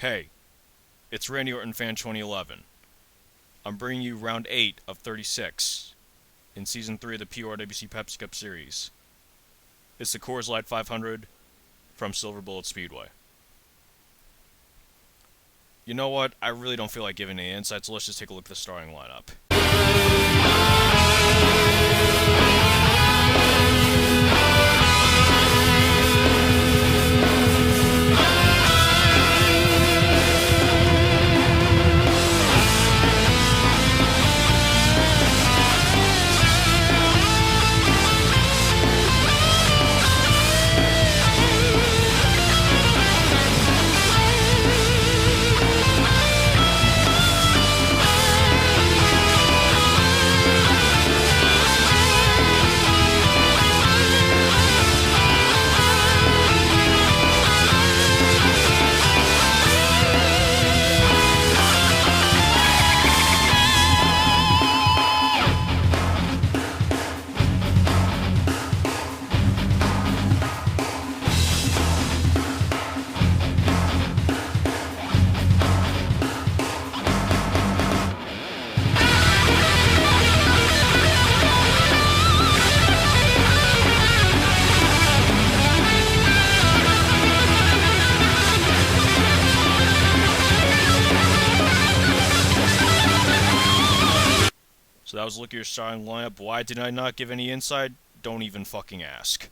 Hey, it's Randy Orton Fan 2011. I'm bringing you round 8 of 36 in Season 3 of the PORWC Pepsi Cup Series. It's the Coors Light 500 from Silver Bullet Speedway. You know what? I really don't feel like giving any insights, so let's just take a look at the starting lineup. So that was a look at your starting lineup. Why did I not give any insight? Don't even fucking ask.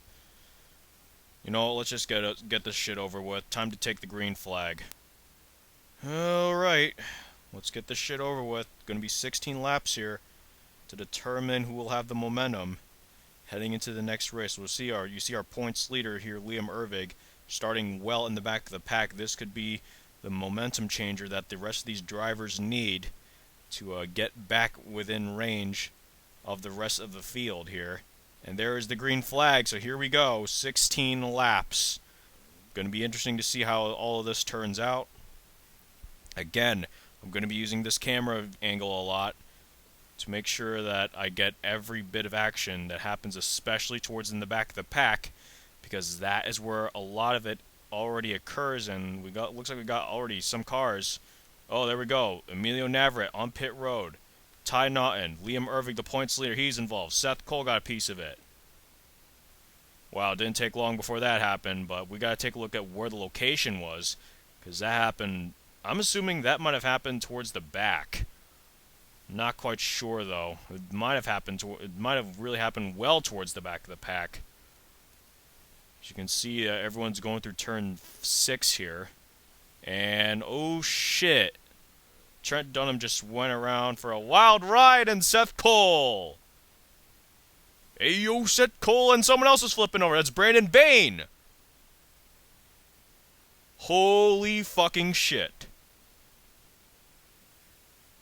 You know, let's just get this shit over with. Time to take the green flag. Alright, let's get this shit over with. Gonna be 16 laps here to determine who will have the momentum heading into the next race. You see our points leader here, Liam Ervig, starting well in the back of the pack. This could be the momentum changer that the rest of these drivers need to get back within range of the rest of the field here. And there is the green flag, so here we go, 16 laps. Going to be interesting to see how all of this turns out. Again, I'm going to be using this camera angle a lot to make sure that I get every bit of action that happens, especially towards in the back of the pack, because that is where a lot of it already occurs, and looks like we got already some cars. Oh, there we go. Emilio Navarrete on pit road. Ty Naughton. Liam Ervig, the points leader, he's involved. Seth Cole got a piece of it. Wow, it didn't take long before that happened, but we got to take a look at where the location was, because that happened. I'm assuming that might have happened towards the back. Not quite sure, though. It might have really happened well towards the back of the pack. As you can see, everyone's going through turn 6 here. And, oh shit. Trent Dunham just went around for a wild ride, and Seth Cole. Hey, yo, Seth Cole, and someone else is flipping over. That's Brandon Bain. Holy fucking shit.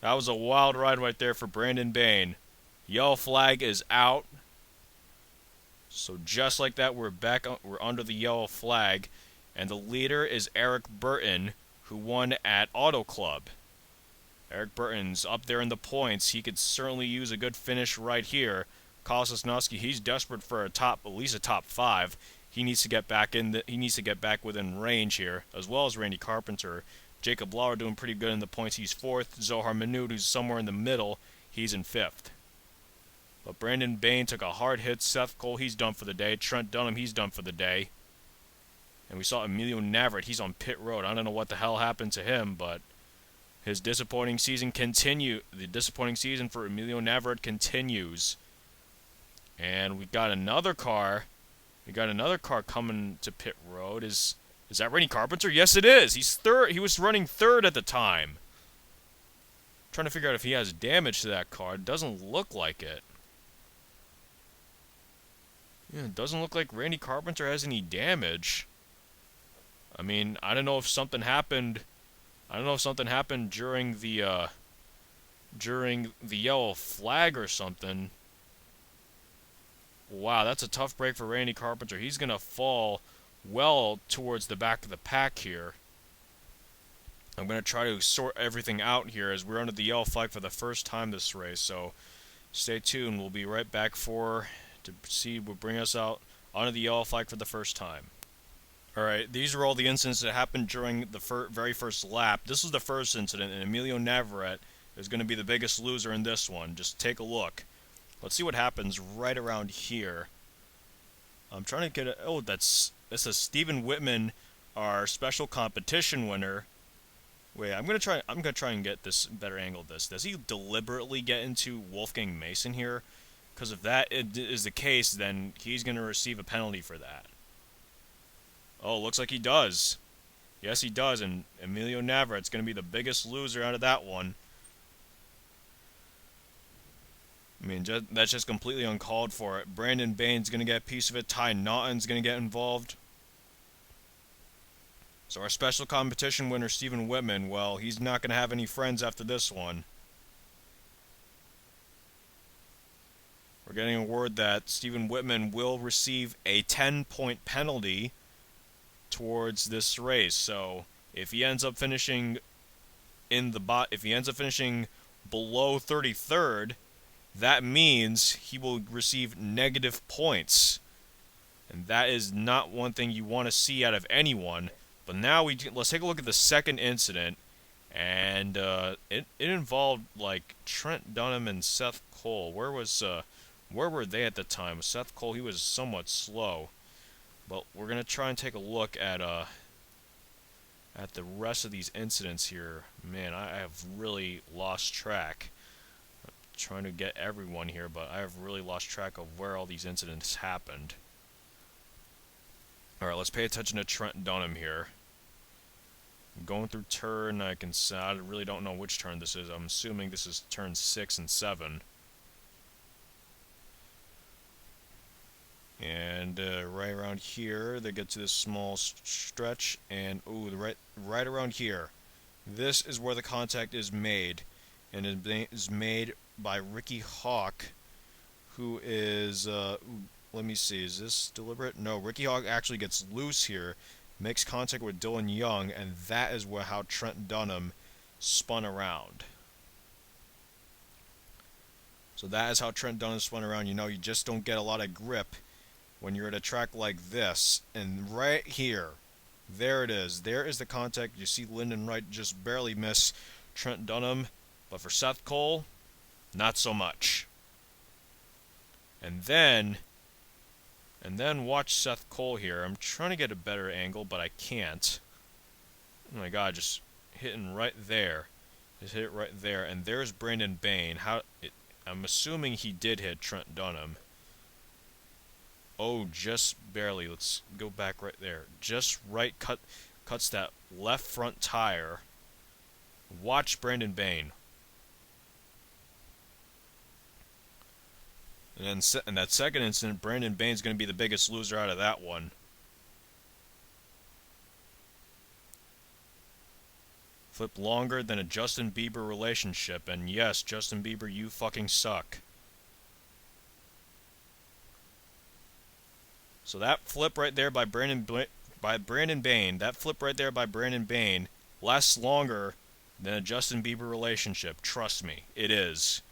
That was a wild ride right there for Brandon Bain. Yellow flag is out. So just like that, we're under the yellow flag. And the leader is Eric Burton, who won at Auto Club. Eric Burton's up there in the points. He could certainly use a good finish right here. Kyle Sosnowski, he's desperate for at least a top 5. He needs to get back within range here, as well as Randy Carpenter. Jacob Lauer doing pretty good in the points. He's 4th. Zohar Manoud, who's somewhere in the middle, he's in 5th. But Brandon Bain took a hard hit. Seth Cole, he's done for the day. Trent Dunham, he's done for the day. And we saw Emilio Navarrete, he's on pit road. I don't know what the hell happened to him, but his disappointing season continues. The disappointing season for Emilio Navarrete continues. And we got another car. We got another car coming to pit road. Is that Randy Carpenter? Yes, it is. He's 3rd. He was running 3rd at the time. Trying to figure out if he has damage to that car. It doesn't look like it. Yeah, it doesn't look like Randy Carpenter has any damage. I mean, I don't know if something happened. I don't know if something happened during the yellow flag or something. Wow, that's a tough break for Randy Carpenter. He's gonna fall well towards the back of the pack here. I'm gonna try to sort everything out here as we're under the yellow flag for the first time this race. So stay tuned. We'll be right back to see what bring us out under the yellow flag for the first time. Alright, these are all the incidents that happened during the very first lap. This was the first incident, and Emilio Navarrete is going to be the biggest loser in this one. Just take a look. Let's see what happens right around here. I'm trying to get a... Oh, this is Stephen Whitman, our special competition winner. Wait, I'm gonna try and get this better angle of this. Does he deliberately get into Wolfgang Mason here? Because if that is the case, then he's gonna receive a penalty for that. Oh, looks like he does. Yes, he does, and Emilio Navarrete's going to be the biggest loser out of that one. I mean, that's just completely uncalled for. Brandon Bain's going to get a piece of it. Ty Naughton's going to get involved. So our special competition winner, Stephen Whitman, well, he's not going to have any friends after this one. We're getting a word that Stephen Whitman will receive a 10-point penalty towards this race. So if he ends up finishing if he ends up finishing below 33rd, that means he will receive negative points, and that is not one thing you want to see out of anyone. But now let's take a look at the second incident, and it involved like Trent Dunham and Seth Cole. Where were they at the time? Seth Cole, he was somewhat slow. But we're gonna try and take a look at the rest of these incidents here. Man, I have really lost track. I'm trying to get everyone here, but I have really lost track of where all these incidents happened. Alright, let's pay attention to Trent Dunham here. I'm going through turn, I really don't know which turn this is. I'm assuming this is turn 6 and 7. And right around here, they get to this small stretch, and ooh, right around here, this is where the contact is made, and it is made by Ricky Hawk, who is let me see, is this deliberate? No, Ricky Hawk actually gets loose here, makes contact with Dylan Young, and that is how Trent Dunham spun around. So that is how Trent Dunham spun around. You know, you just don't get a lot of grip when you're at a track like this. And right here, there it is. There is the contact. You see Lyndon Wright just barely miss Trent Dunham. But for Seth Cole, not so much. And then watch Seth Cole here. I'm trying to get a better angle, but I can't. Oh my god, just hitting right there. Just hit it right there. And there's Brandon Bain. I'm assuming he did hit Trent Dunham. Oh, just barely. Let's go back right there. Just right cuts that left front tire. Watch Brandon Bain. And then in that second incident, Brandon Bain's going to be the biggest loser out of that one. Flip longer than a Justin Bieber relationship. And yes, Justin Bieber, you fucking suck. So that flip right there by Brandon Bain, that flip right there by Brandon Bain lasts longer than a Justin Bieber relationship. Trust me, it is.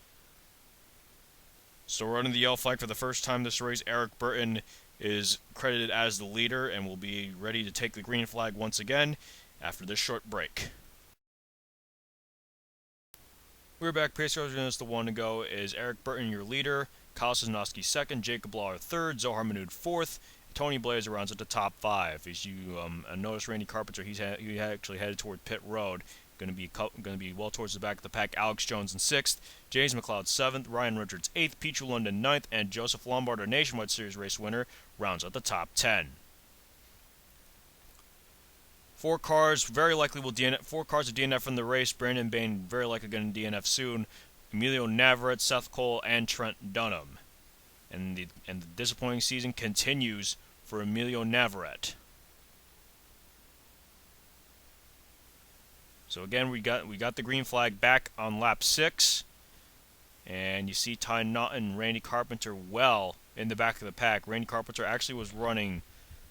So running the yellow flag for the first time this race, Eric Burton is credited as the leader and will be ready to take the green flag once again after this short break. We're back. Pace Cars minutes the one to go is Eric Burton, your leader. Kyle Sosnowski second, Jacob Lawler third, Zohar Manood fourth, Tony Blazer rounds at the top five. As you notice, Randy Carpenter, he actually headed toward pit road, going to be well towards the back of the pack. Alex Jones in sixth, James McLeod seventh, Ryan Richards eighth, Pichu London ninth, and Joseph Lombard, our Nationwide Series race winner, rounds at the top 10. Four cars will DNF from the race. Brandon Bain very likely going to DNF soon. Emilio Navarrete, Seth Cole, and Trent Dunham. And the disappointing season continues for Emilio Navarrete. So again, we got the green flag back on lap 6. And you see Ty Naughton and Randy Carpenter well in the back of the pack. Randy Carpenter actually was running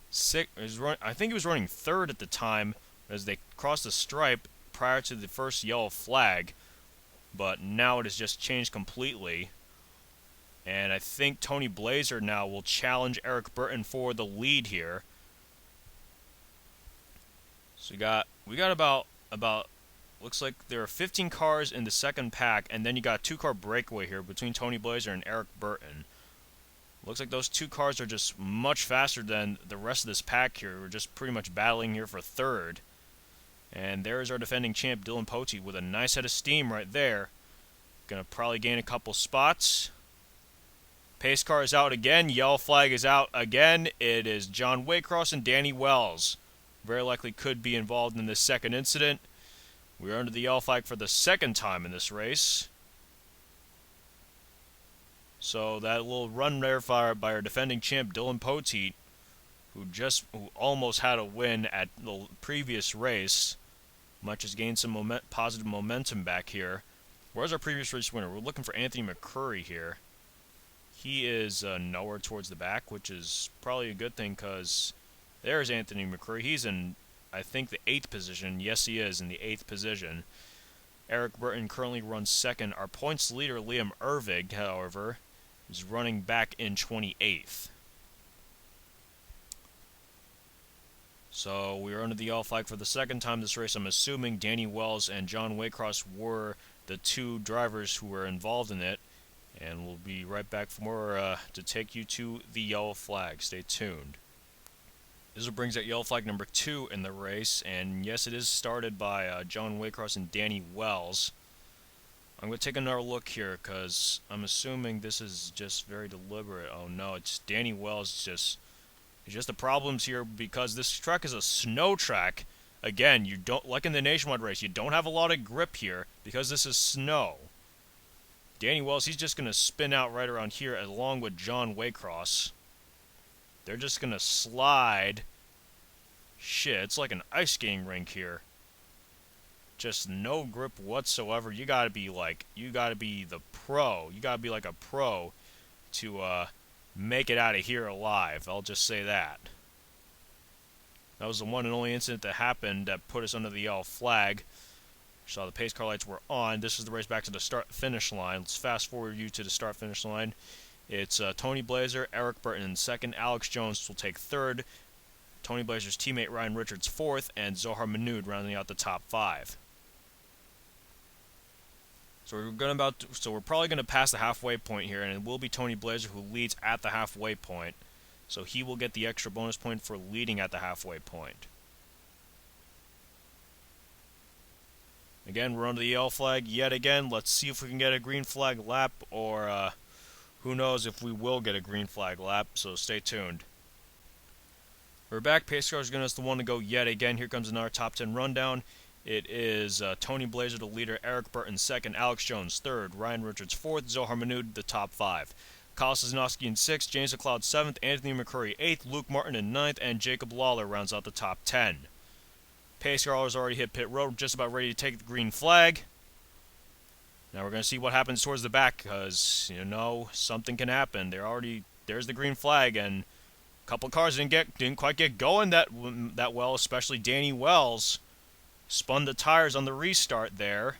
I think he was running third at the time as they crossed the stripe prior to the first yellow flag. But now it has just changed completely. And I think Tony Blazer now will challenge Eric Burton for the lead here. So we got about looks like there are 15 cars in the second pack, and then you got a 2-car breakaway here between Tony Blazer and Eric Burton. Looks like those 2 cars are just much faster than the rest of this pack here. We're just pretty much battling here for third. And there's our defending champ, Dylan Pote, with a nice head of steam right there. Gonna probably gain a couple spots. Pace car is out again. Yellow flag is out again. It is John Waycross and Danny Wells. Very likely could be involved in this second incident. We are under the yellow flag for the second time in this race. So that little run there by our defending champ, Dylan Pote, who almost had a win at the previous race, might just gain some positive momentum back here. Where's our previous race winner? We're looking for Anthony McCurry here. He is nowhere towards the back, which is probably a good thing because there's Anthony McCurry. He's in, I think, the 8th position. Yes, he is in the 8th position. Eric Burton currently runs second. Our points leader, Liam Ervig, however, is running back in 28th. So we are under the yellow flag for the second time this race. I'm assuming Danny Wells and John Waycross were the 2 drivers who were involved in it. And we'll be right back for more to take you to the yellow flag. Stay tuned. This brings out yellow flag number 2 in the race. And yes, it is started by John Waycross and Danny Wells. I'm going to take another look here because I'm assuming this is just very deliberate. Oh no, it's Danny Wells. It's just the problems here because this track is a snow track. Again, you don't, like in the nationwide race, you don't have a lot of grip here because this is snow. Danny Wells, he's just going to spin out right around here along with John Waycross. They're just going to slide. Shit, it's like an ice skating rink here. Just no grip whatsoever. You got to be the pro. You got to be like a pro to make it out of here alive. I'll just say that. That was the one and only incident that happened that put us under the yellow flag. Saw the pace car lights were on. This is the race back to the start-finish line. Let's fast forward you to the start-finish line. It's Tony Blazer, Eric Burton in second. Alex Jones will take third. Tony Blazer's teammate Ryan Richards fourth, and Zohar Manood rounding out the top 5. So we're probably gonna pass the halfway point here, and it will be Tony Blazer who leads at the halfway point. So he will get the extra bonus point for leading at the halfway point. Again, we're under the yellow flag yet again. Let's see if we can get a green flag lap, or who knows if we will get a green flag lap, so stay tuned. We're back. Pace car is going to be the one to go yet again. Here comes another top 10 rundown. It is Tony Blazer, the leader, Eric Burton second, Alex Jones third, Ryan Richards fourth, Zohar Manood the top 5. Kyle Sosnowski in 6th, James McLeod 7th, Anthony McCurry 8th, Luke Martin in 9th, and Jacob Lawler rounds out the top 10. Pace car has already hit pit road, just about ready to take the green flag. Now we're going to see what happens towards the back, because, something can happen. There's the green flag, and a couple cars didn't quite get going that well, especially Danny Wells. Spun the tires on the restart there.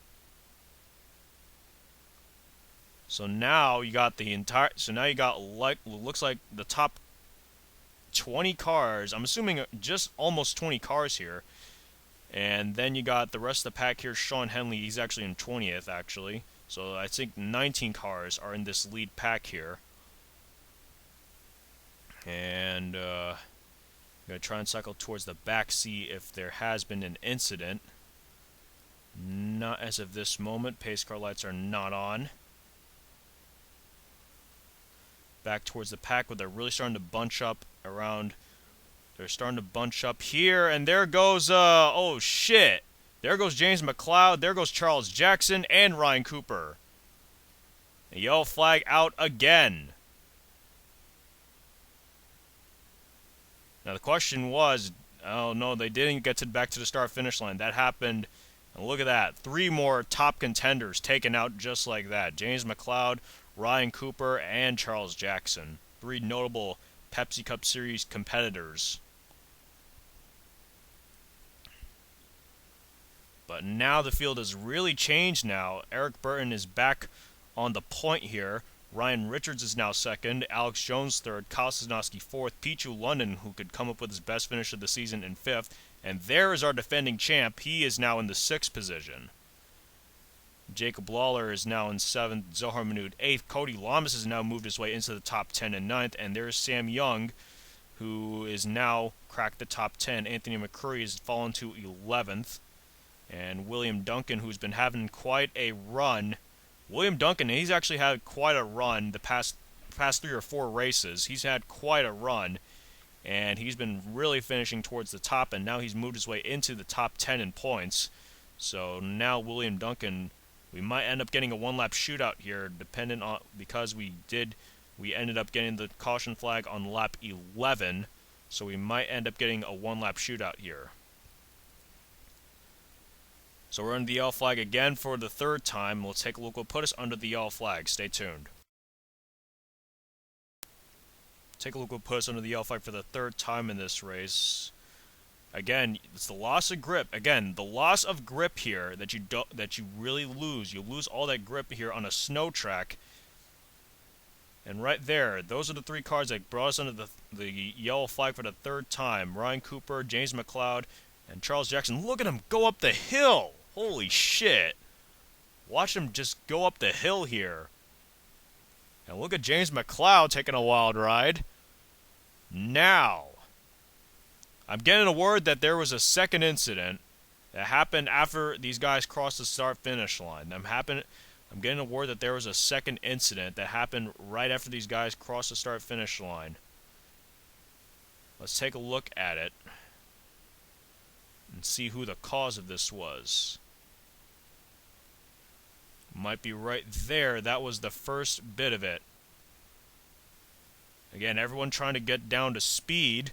So now you got looks like the top 20 cars. I'm assuming just almost 20 cars here. And then you got the rest of the pack here. Sean Henley, he's actually in 20th, actually. So I think 19 cars are in this lead pack here. And I'm going to try and cycle towards the back, see if there has been an incident. Not as of this moment. Pace car lights are not on. Back towards the pack, where they're really starting to bunch up around. They're starting to bunch up here, and there goes, oh shit. There goes James McLeod, there goes Charles Jackson, and Ryan Cooper. A yellow flag out again. Now the question was, oh no, they didn't get back to the start-finish line. That happened, and look at that. 3 more top contenders taken out just like that. James McLeod, Ryan Cooper, and Charles Jackson. 3 notable Pepsi Cup Series competitors. But now the field has really changed now. Eric Burton is back on the point here. Ryan Richards is now second. Alex Jones third. Kyle Sosnowski fourth. Pichu London, who could come up with his best finish of the season, in 5th. And there is our defending champ. He is now in the 6th position. Jacob Lawler is now in 7th. Zohar Manood 8th. Cody Lamas has now moved his way into the top 10 and 9th. And there's Sam Young, who is now cracked the top 10. Anthony McCurry has fallen to 11th. And William Duncan, who's been having quite a run. William Duncan, he's actually had quite a run the past 3 or 4 races. He's had quite a run. And he's been really finishing towards the top. And now he's moved his way into the top 10 in points. So now William Duncan, we might end up getting a one-lap shootout here, dependent on, because we ended up getting the caution flag on lap 11, so we might end up getting a one-lap shootout here. So we're under the yellow flag again for the 3rd time. Let's take a look. We'll put us under the yellow flag. Stay tuned. Take a look. We'll put us under the yellow flag for the 3rd time in this race. Again, it's the loss of grip. Again, the loss of grip here that you really lose. You lose all that grip here on a snow track. And right there, those are the 3 cars that brought us under the yellow flag for the 3rd time. Ryan Cooper, James McLeod, and Charles Jackson. Look at him go up the hill. Holy shit. Watch him just go up the hill here. And look at James McLeod taking a wild ride. Now, I'm getting a word that there was a second incident that happened after these guys crossed the start-finish line. I'm getting a word that there was a second incident that happened right after these guys crossed the start-finish line. Let's take a look at it and see who the cause of this was. Might be right there. That was the first bit of it. Again, everyone trying to get down to speed.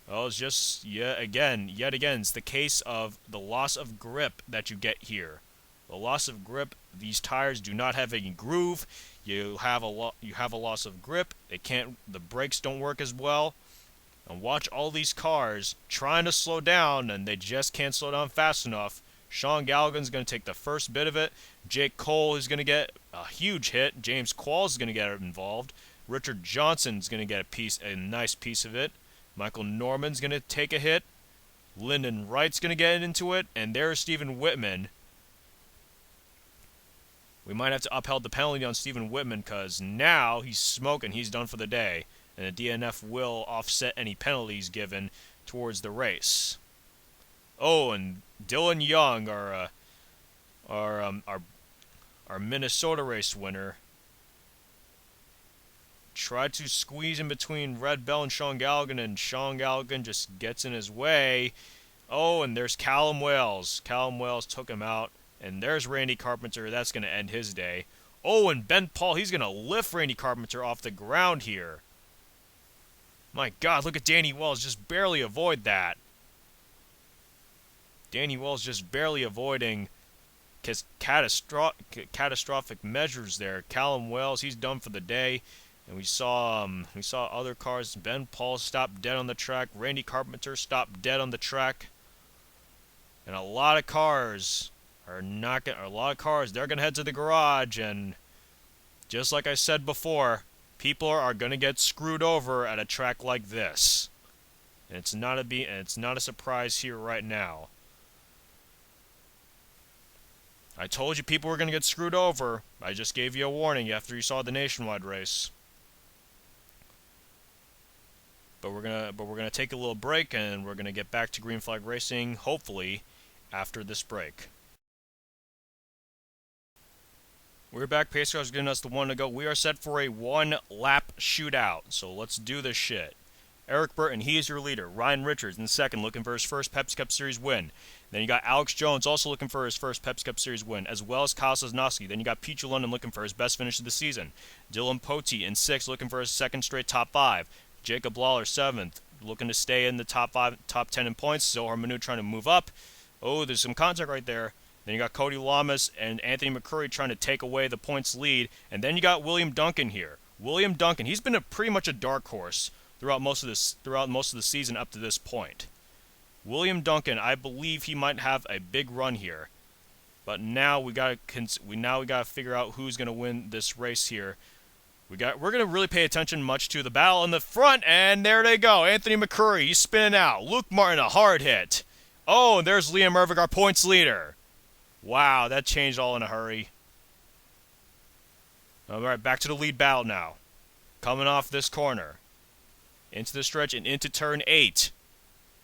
Well, it's just, yet again, it's the case of the loss of grip that you get here. The loss of grip, these tires do not have any groove. You have a loss of grip. The brakes don't work as well. And watch all these cars trying to slow down, and they just can't slow down fast enough. Sean Galligan's going to take the first bit of it. Jake Cole is going to get a huge hit. James Qualls is going to get involved. Richard Johnson's going to get a nice piece of it. Michael Norman's going to take a hit. Lyndon Wright's going to get into it. And there's Stephen Whitman. We might have to upheld the penalty on Stephen Whitman because now he's smoking. He's done for the day. And the DNF will offset any penalties given towards the race. Oh, and Dylan Young, our Minnesota race winner, tried to squeeze in between Red Bell and Sean Galligan, and Sean Galligan just gets in his way. Oh, and there's Callum Wales. Callum Wales took him out. And there's Randy Carpenter. That's going to end his day. Oh, and Ben Paul, he's going to lift Randy Carpenter off the ground here. My God, look at Danny Wells just barely avoid that. Danny Wells just barely avoiding catastrophic measures there. Callum Wells, he's done for the day. And we saw other cars. Ben Paul stopped dead on the track. Randy Carpenter stopped dead on the track. And a lot of cars they're going to head to the garage, and just like I said before, people are going to get screwed over at a track like this. And it's not a surprise here right now. I told you people were going to get screwed over. I just gave you a warning after you saw the nationwide race. But we're gonna take a little break, and we're gonna get back to green flag racing, hopefully, after this break. We're back. Pace cars giving us the 1 to go. We are set for a 1-lap shootout. So let's do this shit. Eric Burton, he is your leader. Ryan Richards in second, looking for his first Pepsi Cup Series win. Then you got Alex Jones also looking for his first Pepsi Cup Series win, as well as Kyle Sosnowski. Then you got Peter London looking for his best finish of the season. Dylan Potey in 6th, looking for his second straight top 5. Jacob Lawler 7th, looking to stay in the top 10 in points. Zohar Manu trying to move up. Oh, there's some contact right there. Then you got Cody Lamas and Anthony McCurry trying to take away the points lead. And then you got William Duncan here. William Duncan, he's been pretty much a dark horse throughout most of the season up to this point. William Duncan, I believe he might have a big run here. But now we gotta figure out who's gonna win this race here. We're gonna really pay attention much to the battle in the front, and there they go. Anthony McCurry, he's spinning out. Luke Martin, a hard hit. Oh, and there's Liam Ervig, our points leader. Wow, that changed all in a hurry. All right, back to the lead battle now. Coming off this corner. Into the stretch and into turn 8.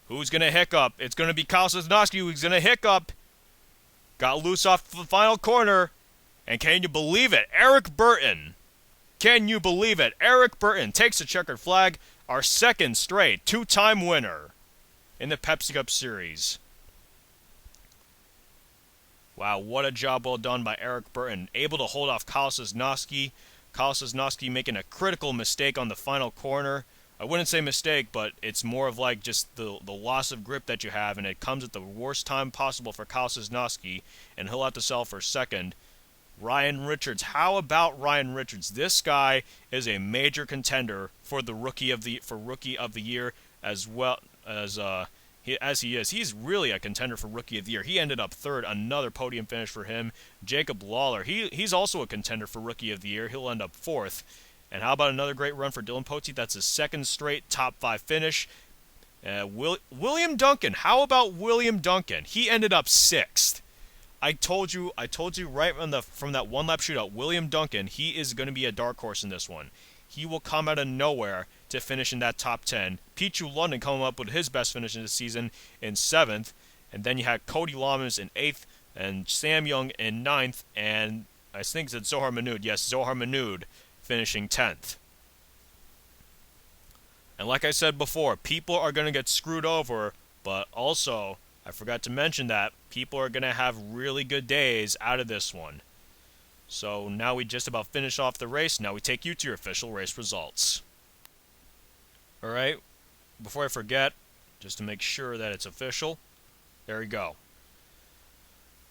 Who's going to hiccup? It's going to be Kyle Sosnowski who's going to hiccup. Got loose off the final corner. And can you believe it? Eric Burton. Can you believe it? Eric Burton takes the checkered flag. Our second straight two-time winner in the Pepsi Cup Series. Wow, what a job well done by Eric Burton. Able to hold off Kyle Sosnowski. Kyle Sosnowski making a critical mistake on the final corner. I wouldn't say mistake, but it's more of like just the loss of grip that you have, and it comes at the worst time possible for Kyle Sosnowski, and he'll have to settle for second. Ryan Richards. How about Ryan Richards? This guy is a major contender for the rookie of the year as well as he is. He's really a contender for rookie of the year. He ended up third, another podium finish for him. Jacob Lawler. He's also a contender for rookie of the year. He'll end up fourth. And how about another great run for Dylan Pote? That's his second straight top 5 finish. William Duncan. How about William Duncan? He ended up 6th. I told you right from that one lap shootout, William Duncan, he is going to be a dark horse in this one. He will come out of nowhere to finish in that top 10. Pichu London coming up with his best finish in the season in 7th. And then you had Cody Lamas in 8th, and Sam Young in 9th, and I think it's Zohar Manoud. Yes, Zohar Manoud finishing 10th. And like I said before, people are going to get screwed over, but also, I forgot to mention that people are going to have really good days out of this one. So now we just about finish off the race. Now we take you to your official race results. Alright, before I forget, just to make sure that it's official, there we go.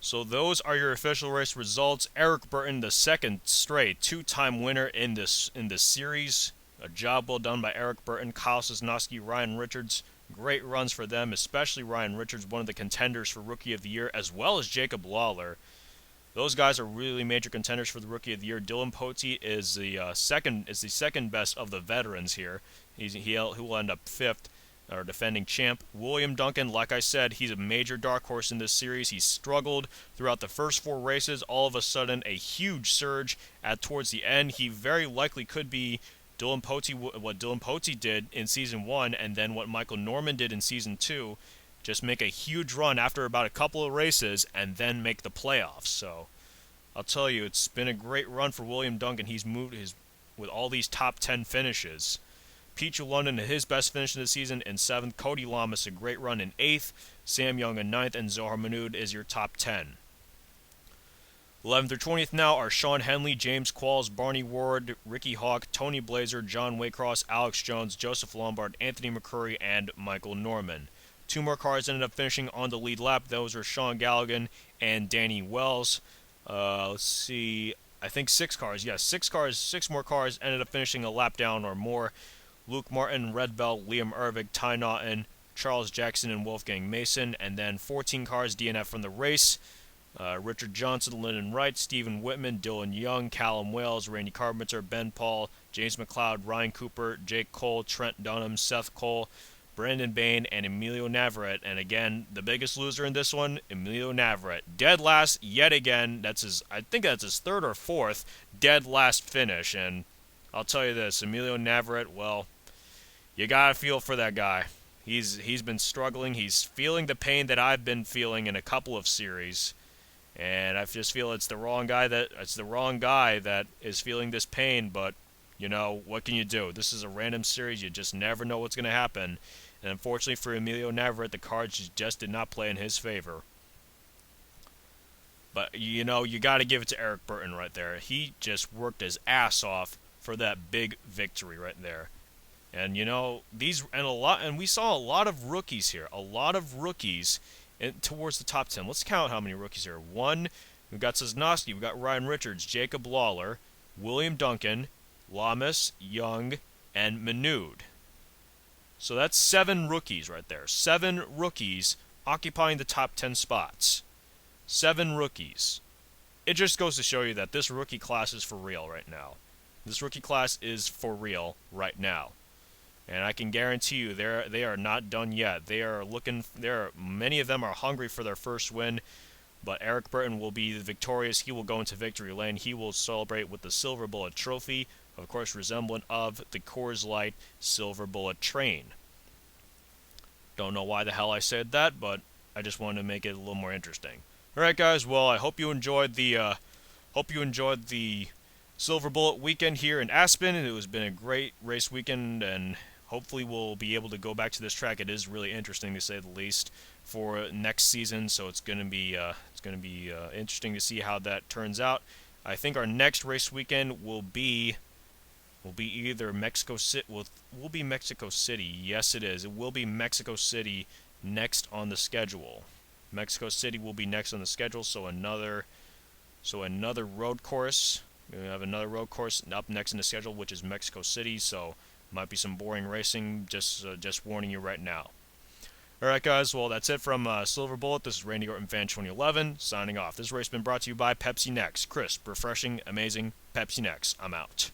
So those are your official race results. Eric Burton, the second straight two-time winner in this series. A job well done by Eric Burton, Kyle Sosnowski, Ryan Richards. Great runs for them, especially Ryan Richards, one of the contenders for Rookie of the Year, as well as Jacob Lawler. Those guys are really major contenders for the Rookie of the Year. Dylan Pote is the second best of the veterans here. He will end up 5th, our defending champ. William Duncan, like I said, he's a major dark horse in this series. He struggled throughout the first 4 races. All of a sudden, a huge surge towards the end. He very likely could be what Dylan Pote did in Season 1, and then what Michael Norman did in Season 2. Just make a huge run after about a couple of races, and then make the playoffs. So, I'll tell you, it's been a great run for William Duncan. He's moved with all these top 10 finishes. Pichu London, his best finish in the season, in 7th. Cody Lamas, a great run in 8th. Sam Young in 9th, and Zohar Manoud is your top 10. 11th through 20th now are Sean Henley, James Qualls, Barney Ward, Ricky Hawk, Tony Blazer, John Waycross, Alex Jones, Joseph Lombard, Anthony McCurry, and Michael Norman. 2 more cars ended up finishing on the lead lap. Those are Sean Galligan and Danny Wells. Let's see. I think 6 cars. Yes, 6 more cars ended up finishing a lap down or more. Luke Martin, Red Belt, Liam Ervig, Ty Naughton, Charles Jackson, and Wolfgang Mason. And then 14 cars DNF from the race. Richard Johnson, Lyndon Wright, Stephen Whitman, Dylan Young, Callum Wales, Randy Carpenter, Ben Paul, James McLeod, Ryan Cooper, Jake Cole, Trent Dunham, Seth Cole, Brandon Bain, and Emilio Navarrete. And again, the biggest loser in this one, Emilio Navarrete. Dead last yet again. I think that's his 3rd or 4th dead last finish. And I'll tell you this, Emilio Navarrete, well, you gotta feel for that guy. He's been struggling. He's feeling the pain that I've been feeling in a couple of series. And I just feel it's the wrong guy that is feeling this pain, but you know, what can you do? This is a random series. You just never know what's going to happen. And unfortunately for Emilio Navarrete, the cards just did not play in his favor. But, you know, you got to give it to Eric Burton right there. He just worked his ass off for that big victory right there. And, you know, we saw a lot of rookies here. A lot of rookies towards the top 10. Let's count how many rookies here. 1, we've got Sosnowski, we've got Ryan Richards, Jacob Lawler, William Duncan, Lamas, Young, and Manoud. So that's 7 rookies right there. 7 rookies occupying the top 10 spots. 7 rookies. It just goes to show you that this rookie class is for real right now. This rookie class is for real right now. And I can guarantee you they are not done yet. They are looking many of them are hungry for their first win, but Eric Burton will be victorious. He will go into victory lane. He will celebrate with the Silver Bullet trophy, of course resemblant of the Coors Light Silver Bullet train. Don't know why the hell I said that, but I just wanted to make it a little more interesting. Alright guys, well I hope you enjoyed the Silver Bullet weekend here in Aspen. It has been a great race weekend, and hopefully we'll be able to go back to this track. It is really interesting, to say the least, for next season. So it's going to be interesting to see how that turns out. I think our next race weekend will be either Mexico City. Will be Mexico City. Yes, it is. It will be Mexico City next on the schedule. Mexico City will be next on the schedule. So another road course. We have another road course up next in the schedule, which is Mexico City. So might be some boring racing. Just warning you right now. Alright guys, well that's it from Silver Bullet. This is Randy Orton Fan 2011 signing off. This race has been brought to you by Pepsi Next. Crisp, refreshing, amazing Pepsi Next. I'm out.